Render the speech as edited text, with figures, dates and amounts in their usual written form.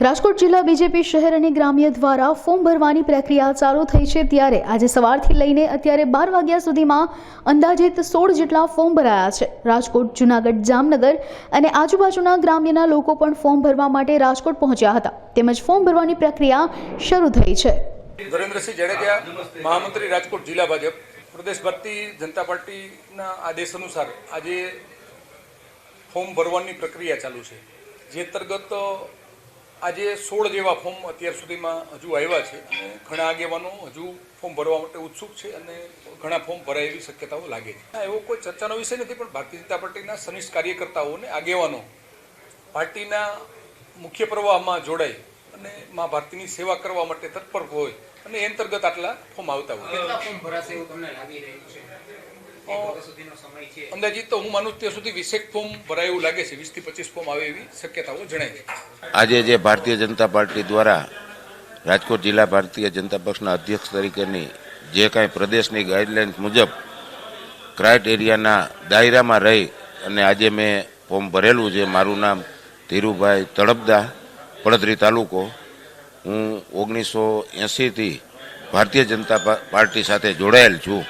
રાજકોટ જિલ્લા બીજેપી શહેર અને ગ્રામ્ય દ્વારા ફોર્મ ભરવાની પ્રક્રિયા ચાલુ થઈ છે ત્યારે આજે સવારથી લઈને અત્યારે 12 વાગ્યા સુધીમાં અંદાજિત 16 જેટલા ફોર્મ ભરાયા છે। રાજકોટ, જૂનાગઢ, જામનગર અને આજુબાજુના ગ્રામ્યના લોકો પણ ફોર્મ ભરવા માટે રાજકોટ પહોંચ્યા હતા તેમજ ફોર્મ ભરવાની પ્રક્રિયા શરૂ થઈ છે। ધરેન્દ્રસિંહ જાડેજા, મહામંત્રી, રાજકોટ જિલ્લા ભાજપ, પ્રદેશ ભારતીય જનતા પાર્ટીના આદેશ અનુસાર આજે ફોર્મ ભરવાની પ્રક્રિયા ચાલુ છે, જે અંતર્ગત આજે 16 જેવા ફોર્મ અત્યાર સુધીમાં હજુ આવ્યા છે અને ઘણા આગેવાનો હજુ ફોર્મ ભરવા માટે ઉત્સુક છે અને ઘણા ફોર્મ ભરાય એવી શક્યતાઓ લાગે છે। એવો કોઈ ચર્ચાનો વિષય નથી, પણ ભારતીય જનતા પાર્ટીના સનિષ્ઠ કાર્યકર્તાઓ અને આગેવાનો પાર્ટીના મુખ્ય પ્રવાહમાં જોડાય અને મા ભારતીની સેવા કરવા માટે તત્પર હોય અને એ અંતર્ગત આટલા ફોર્મ આવતા હોય। અંદાજિત તો હું માનું ત્યાં સુધી 20 ફોર્મ ભરાય એવું લાગે છે, 20 થી 25 ફોર્મ આવે એવી શક્યતાઓ જણાય છે। આજે જે ભારતીય જનતા પાર્ટી દ્વારા રાજકોટ જિલ્લા ભારતીય જનતા પક્ષના અધ્યક્ષ તરીકેની જે કાંઈ પ્રદેશની ગાઈડલાઇન્સ મુજબ ક્રાઇટેરિયાના દાયરામાં રહી અને આજે મેં ફોર્મ ભરેલું છે। મારું નામ ધીરુભાઈ તળપદા, પડદરી તાલુકો। હું 1980થી ભારતીય જનતા પાર્ટી સાથે જોડાયેલ છું।